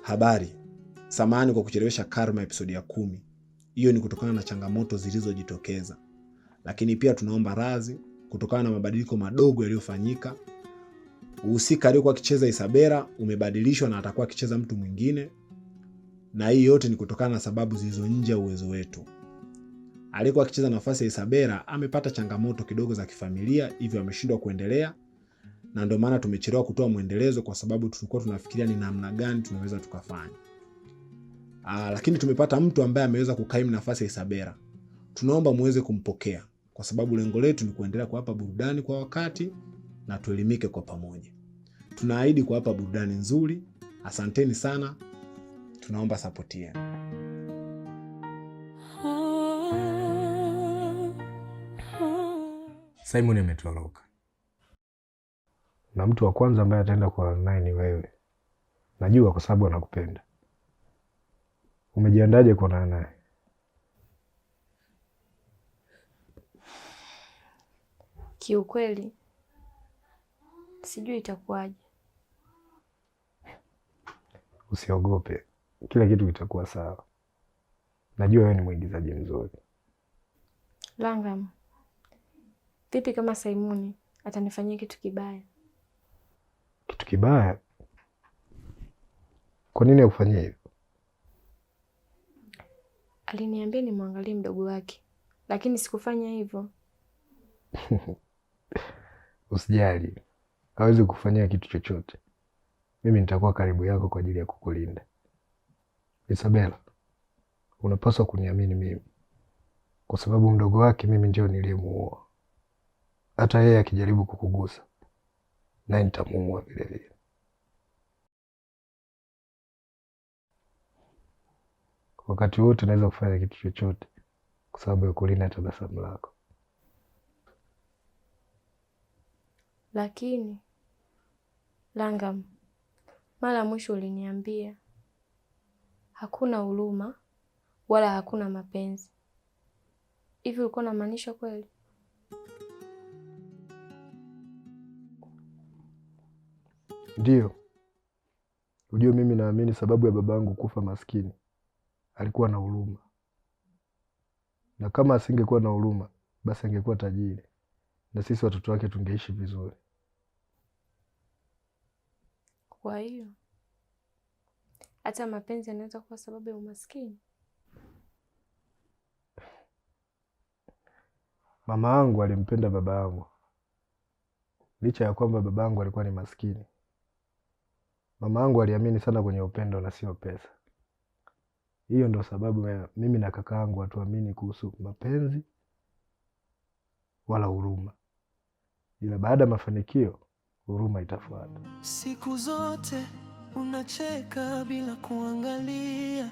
Habari. Samahani kwa kuchelewesha Karma episodi ya 10. Hiyo ni kutokana na changamoto zilizojitokeza. Lakini pia tunaomba radhi kutokana na mabadiliko madogo yaliyofanyika. Uhusika aliyekuwa akicheza Isabela umebadilishwa na atakuwa akicheza mtu mwingine. Na hii yote ni kutokana na sababu zilizo nje ya uwezo wetu. Aliyekuwa akicheza nafasi ya Isabela amepata changamoto kidogo za kifamilia, hivyo ameshindwa kuendelea. Na ndio maana tumechelewa kutoa muendelezo kwa sababu tulikuwa tunafikiria ni namna gani tunaweza tukafanya. Lakini tumepata mtu ambaye ameweza kukaimu nafasi ya Isabela. Tunaomba muweze kumpokea kwa sababu lengo letu ni kuendelea kuwapa burudani kwa wakati na tuelimike kwa pamoja. Tunaahidi kuwapa burudani nzuri. Asanteni sana. Tunaomba support yenu. Simon ametoroka. Na mtu wa kwanza ambaye ataenda kwa naye ni wewe. Najua kwa sababu anakupenda. Umejiandaje kuonana naye? Kiukweli sijui itakuwaje. Usiogope. Kila kitu kitakuwa sawa. Najua wewe ni mwigizaji mzuri. Langam, vipi kama Simoni atanifanyia kitu kibaya? Kitu kibaya? Kwa nini akufanyie hivyo? Aliniambia nimwangalie mdogo wake, lakini sikufanya hivyo. Usijali. Hawezi kufanyia kitu chochote. Mimi nitakuwa karibu yako kwa ajili ya kukulinda. Isabela, unapaswa kuniamini mimi. Kwa sababu mdogo wake mimi ndio niliyemuoa. Hata yeye akijaribu kukugusa, naye nitamuua vile vile. Wakati wote naweza kufanya kitu chochote kwa sababu ya kulinda tabasamu lako. Lakini Langam, mara mwisho uliniambia hakuna huruma wala hakuna mapenzi. Hivi ulikuwa unamaanisha kweli? Ndio. Unajua mimi naamini sababu ya babangu kufa maskini alikuwa na huruma. Na kama asingekuwa na huruma, basi angekuwa tajiri. Na sisi watoto wake tungeishi vizuri. Kwa hiyo hata mapenzi yanaweza kuwa sababu ya umaskini? Mama yangu alimpenda baba yangu. Licha ya kwamba baba yangu alikuwa ni maskini. Mama yangu aliamini sana kwenye upendo na sio pesa. Hiyo ndo sababu ya mimi na kaka yangu hatuamini kuhusu mapenzi wala huruma. Ila baada ya mafanikio, huruma itafuata. Siku zote unacheka bila kuangalia.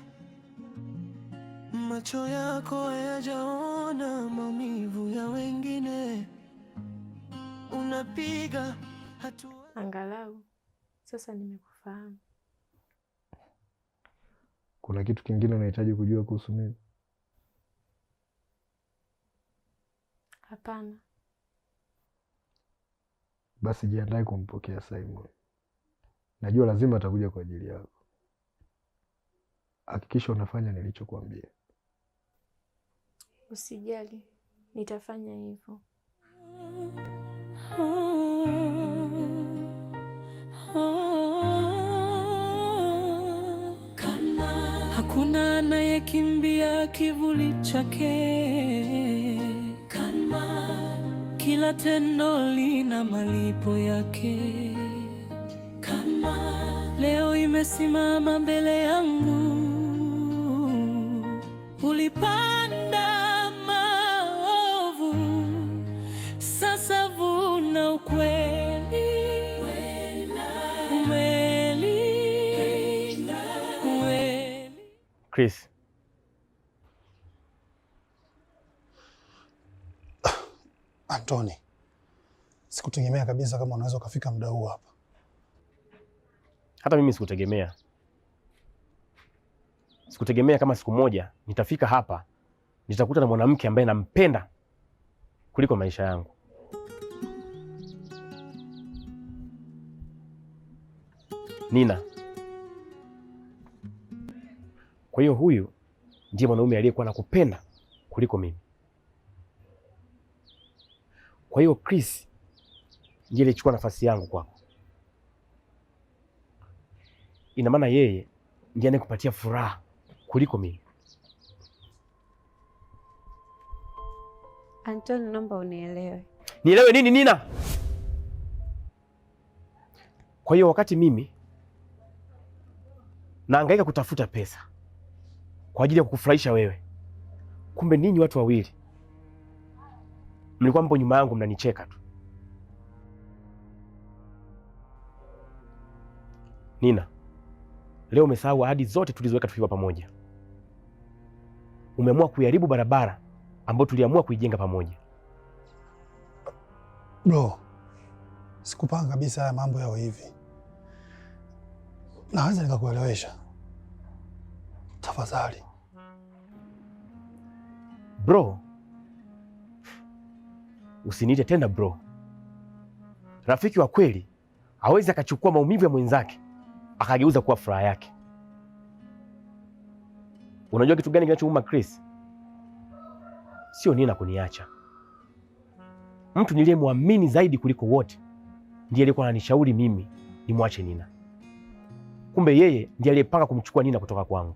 Macho yako hayajaona maumivu ya wengine. Unapiga hatua. Angalau sasa nimekufahamu. Kuna kitu kingine unahitaji kujua kuhusu mimi? Hapana. Basi jiandae kumpokea Simon. Najua lazima atakuja kwa ajili yako. Hakikisha unafanya nilichokuambia. Usijali, nitafanya hivyo. Hakuna anayekimbia kivuli chake. Kila tendo lina malipo yake. Leo imesimama mbele yangu. Ulipanda maovu, sasa vuna ukweli. Chris. Anthony, sikutegemea kabisa kama unaweza ukafika muda huu hapa. Hata mimi sikutegemea. Sikutegemea kama siku moja nitafika hapa, nitakuta na mwanamke ambaye nampenda kuliko maisha yangu. Nina, Kwa hiyo huyu ndiye mwanaume aliyekuwa anakupenda kuliko mimi. Kwa hiyo Chris ndiye alichukua nafasi yangu kwako. Ina maana yeye ndiye anayekupatia furaha kuliko mimi. Anthony, naomba unielewe. Nielewe nini Nina? Kwa hiyo wakati mimi nahangaika kutafuta pesa kwa ajili ya kukufurahisha wewe, kumbe ninyi watu wawili mlikuwa mpo nyuma yangu mnanicheka tu. Nina, leo umesahau ahadi zote tulizoweka tukiwa pamoja. Umeamua kuiharibu barabara ambayo tuliamua kuijenga pamoja. Bro, sikupanga kabisa haya mambo yao hivi. Naweza nikakuelewesha? Tafadhali. Bro, usiniite tena bro. Rafiki wa kweli hawezi akachukua maumivu ya mwenzake akageuza kuwa furaha yake. Unajua kitu gani kinachouma Chris? Sio Nina kuniacha. Mtu niliyemwamini zaidi kuliko wote ndiye aliyekuwa ananishauri mimi nimwache Nina. Kumbe yeye ndiye aliyepanga kumchukua Nina kutoka kwangu.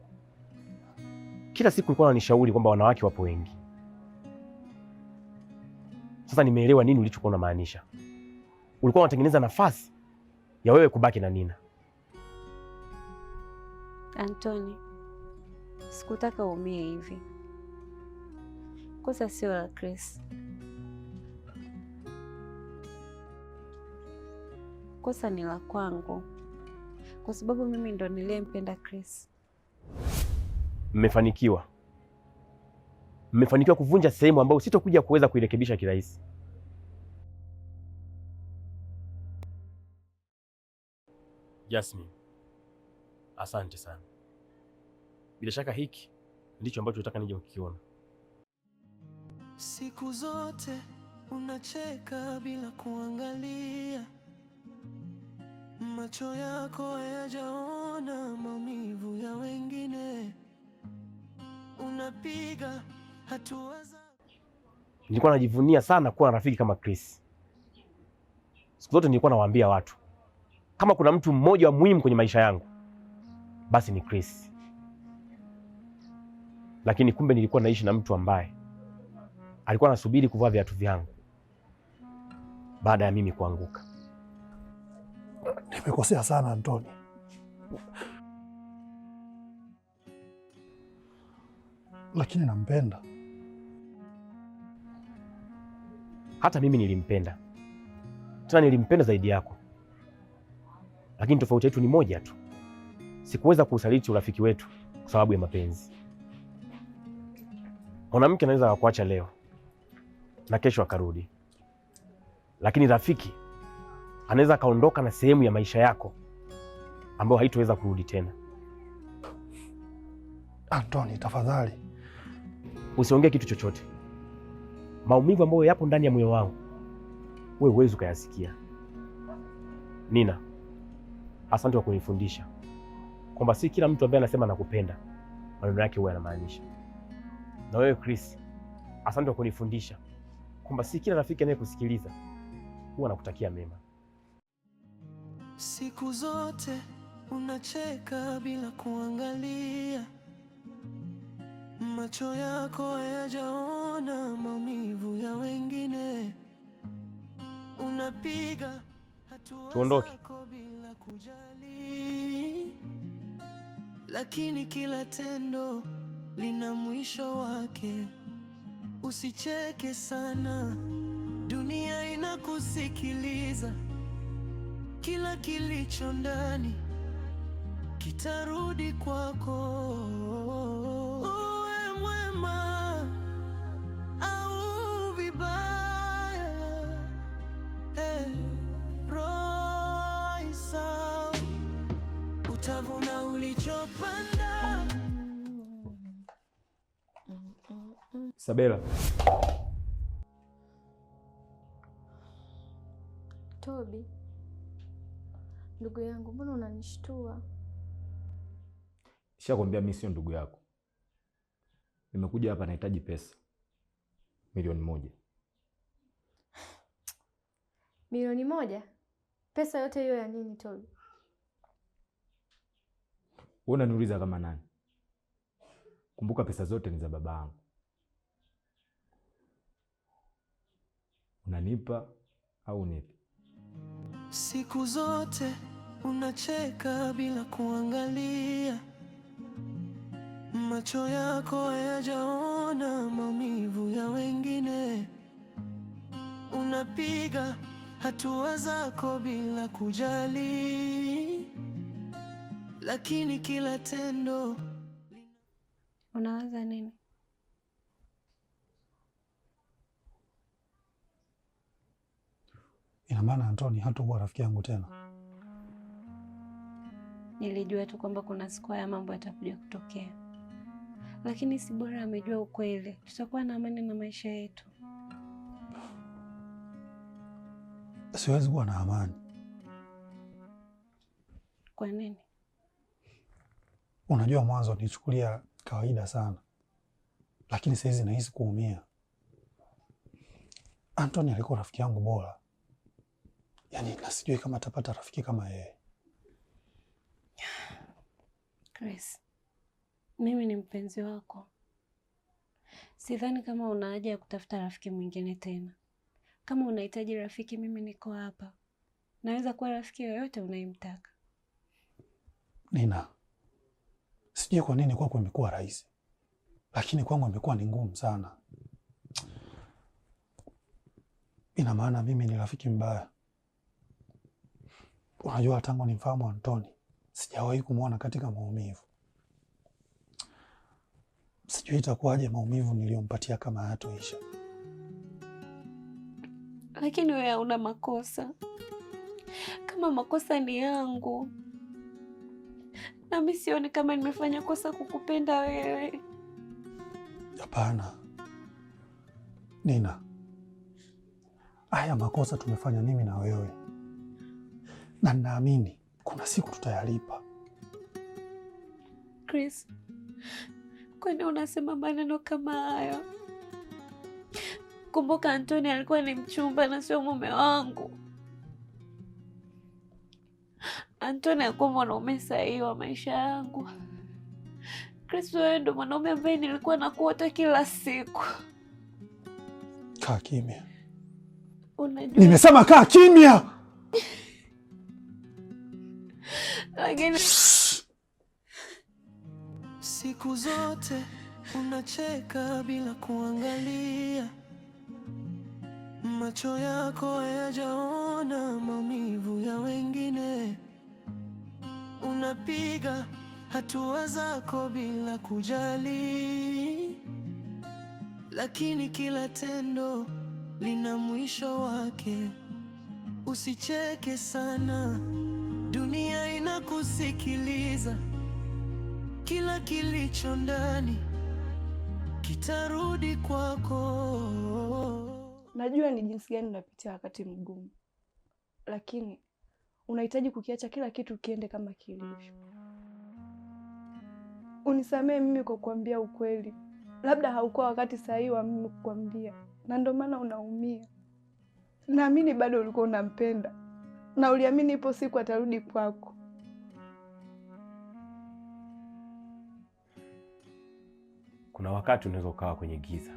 Kila siku alikuwa ananishauri kwamba wanawake wapo wengi. Sasa nimeelewa nini ulichokuwa unamaanisha. Ulikuwa unatengeneza nafasi ya wewe kubaki na Nina. Anthony, sikutaka uumie hivi. Kosa sio la Chris. Kosa ni la kwangu, kwa sababu mimi ndo niliyempenda Chris. Mmefanikiwa kuvunja sehemu ambayo sitokuja kuweza kuirekebisha kirahisi. Jasmine, asante sana. Bila shaka hiki ndicho ambacho nataka nije kukiona. Siku zote unacheka bila kuangalia, macho yako hayajaona maumivu ya wengine, unapiga hatua za... Nilikuwa najivunia sana kuwa na rafiki kama Chris. Siku zote nilikuwa nawaambia watu, kama kuna mtu mmoja wa muhimu kwenye maisha yangu, basi ni Chris. Lakini kumbe nilikuwa naishi na mtu ambaye alikuwa anasubiri kuvaa viatu vyangu baada ya mimi kuanguka. Nimekosea sana Anthony. Lakini nampenda. Hata mimi nilimpenda. Tena nilimpenda zaidi yako. Lakini tofauti yetu ni moja tu. Sikuweza kuusaliti urafiki wetu kwa sababu ya mapenzi. Mwanamke anaweza kukuacha leo na kesho akarudi. Lakini rafiki anaweza kaondoka na sehemu ya maisha yako ambayo haitoweza kurudi tena. Anthony, tafadhali. Usiongee kitu chochote. Maumivu ambayo yapo ndani ya moyo wangu wewe huwezi ukayasikia. Nina, asante kwa kunifundisha kwamba si kila mtu ambaye anasema nakupenda maneno yake huwa yanamaanisha. Na wewe Chris, asante kwa kunifundisha kwamba si kila rafiki anayekusikiliza huwa anakutakia mema. Siku zote unacheka bila kuangalia, macho yako hayajaona maumivu ya wengine, unapiga hatua zako bila kujali, lakini kila tendo lina mwisho wake. Usicheke sana, dunia inakusikiliza. Kila kilicho ndani kitarudi kwako. Uwe mwema au vibaya, Roysa, utavuna ulichopanda. Sabela. Toby, ndugu yangu, mbona unanishtua? Nishakwambia mimi sio ndugu yako. Nimekuja hapa nahitaji pesa. Milioni 1. Milioni 1? Pesa yote hiyo ya nini Tobi? Wewe unaniuliza kama nani? Kumbuka pesa zote ni za babangu. Unanipa au nipi? Siku zote unacheka bila kuangalia, macho yako hayajaona maumivu ya wengine. Unapiga hatua zako bila kujali, lakini kila tendo. Unawaza nini? Ina maana Antoni hatakuwa rafiki yangu tena? Nilijua tu kwamba kuna siku haya mambo yatakuja kutokea, lakini si bora amejua ukweli, tutakuwa na amani na maisha yetu. Siwezi kuwa na amani. Kwa nini? Unajua mwanzo nichukulia kawaida sana, lakini sasa hizi nahisi kuumia. Antoni alikuwa rafiki yangu bora, yaani nasijui kama atapata rafiki kama yeye. Chris, mimi ni mpenzi wako. Sidhani kama una haja ya kutafuta rafiki mwingine tena. Kama unahitaji rafiki, mimi niko hapa. Naweza kuwa rafiki yoyote unayemtaka. Nina, sijui kwa nini kwako imekuwa rahisi, lakini kwangu imekuwa ni ngumu sana. Ina maana mimi ni rafiki mbaya. Unajua tangu nimfahamu Antoni, sijawahi kumwona katika maumivu. Sijui itakuwaje maumivu niliyompatia kama hayatoisha. Lakini wewe hauna makosa. Kama makosa ni yangu, na mimi sioni kama nimefanya kosa kukupenda wewe. Hapana Nina, haya makosa tumefanya mimi na wewe, na ninaamini kuna siku tutayalipa. Chris, kwani unasema maneno kama hayo? Kumbuka Antoni alikuwa ni mchumba na sio mume wangu. Antoni alikuwa mwanaume sahihi wa maisha yangu. Chris, wewe ndo mwanaume ambaye nilikuwa nakuota kila siku. Kaa kimya. Unajua... Nimesema kaa kimya. Lakini siku zote unacheka bila kuangalia, macho yako hayajaona maumivu ya wengine. Unapiga hatua zako bila kujali, lakini kila tendo lina mwisho wake. Usicheke sana, dunia inakusikiliza. Kila kilicho ndani kitarudi kwako. Najua ni jinsi gani unapitia wakati mgumu, lakini unahitaji kukiacha kila kitu kiende kama kilivyo. Unisamehe mimi kwa kuambia ukweli. Labda haukuwa wakati sahihi wa mimi kukwambia, na ndio maana unaumia. Naamini bado ulikuwa unampenda, na uliamini ipo siku atarudi kwako. Kuna wakati unaweza ukawa kwenye giza,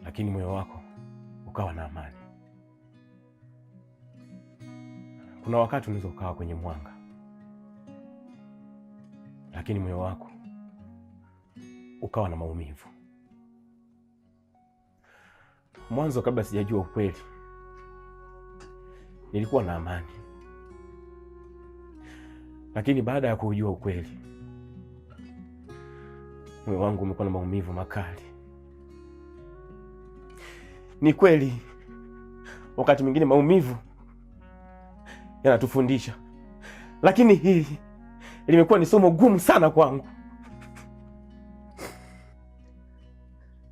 lakini moyo wako ukawa na amani. Kuna wakati unaweza ukawa kwenye mwanga, lakini moyo wako ukawa na maumivu. Mwanzo, kabla sijajua ukweli, nilikuwa na amani, lakini baada ya kujua ukweli, moyo wangu umekuwa na maumivu makali. Ni kweli, wakati mwingine maumivu yanatufundisha, lakini hili limekuwa ni somo gumu sana kwangu.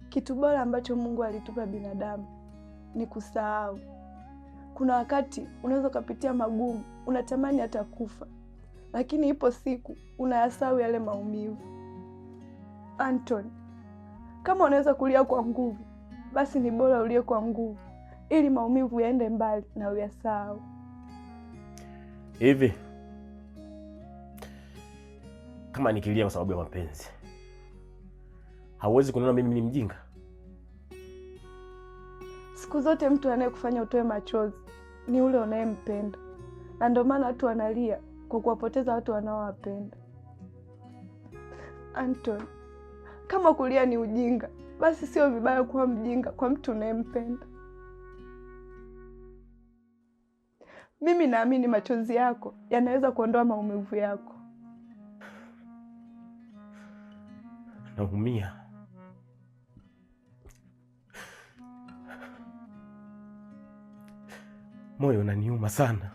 Kitu bora ambacho Mungu alitupa binadamu ni kusahau. Kuna wakati unaweza kupitia magumu, unatamani hata kufa, lakini ipo siku unayasahau yale maumivu. Anton, kama unaweza kulia kwa nguvu, basi ni bora ulie kwa nguvu ili maumivu yaende mbali na uyasahau. Hivi kama nikilia kwa sababu ya mapenzi, hauwezi kuniona mimi ni mjinga? Siku zote mtu anayekufanya utoe machozi ni ule unayempenda, na ndio maana watu wanalia kwa kuwapoteza watu wanaowapenda. Anton, kama kulia ni ujinga, basi sio vibaya kuwa mjinga kwa mtu unayempenda. Mimi naamini machozi yako yanaweza kuondoa maumivu yako. Naumia. Moyo unaniuma sana.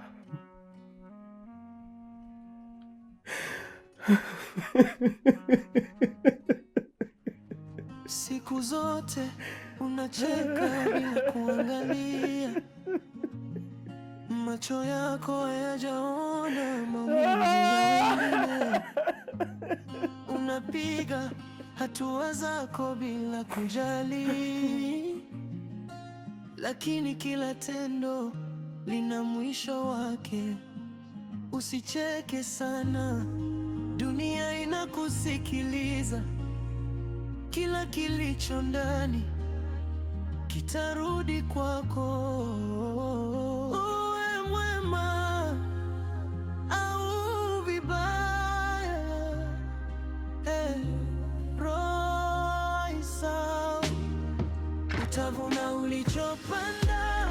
Siku zote unacheka bila kuangalia, macho yako hayajaona maumivu ya wengine. Unapiga hatua zako bila kujali, lakini kila tendo lina mwisho wake. Usicheke sana, dunia inakusikiliza. Kila kilicho ndani kitarudi kwako. Uwe mwema au vibaya, Royce, utavuna ulichopanda.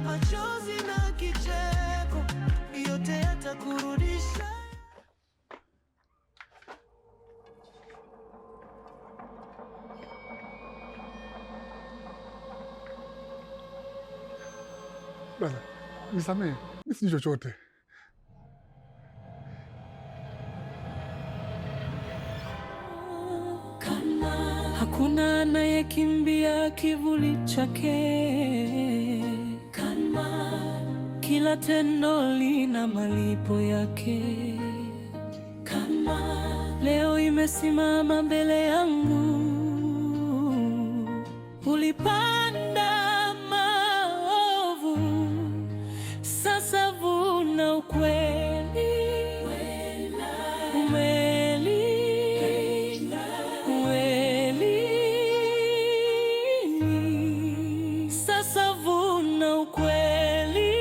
Machozi na kicheko yote yatakurudisha. Brother, nisamehe, mimi si chochote. Hakuna anayekimbia kivuli chake. Kila tendo lina malipo yake. Leo imesimama mbele yangu. Ulipanda maovu, sasa vuna ukweli. Sasa vuna ukweli.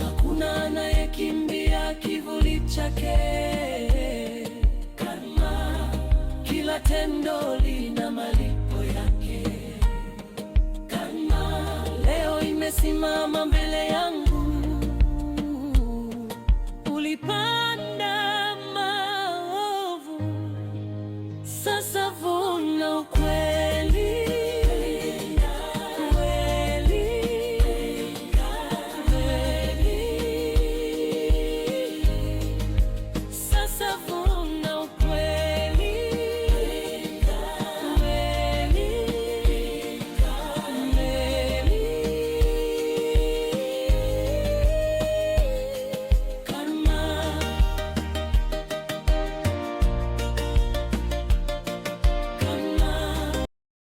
Hakuna anayekimbia kivuli chake. Kila tendo lina malipo yake. Leo imesimama mbele yangu. Ulipanda maovu, sasa vuna ukweli.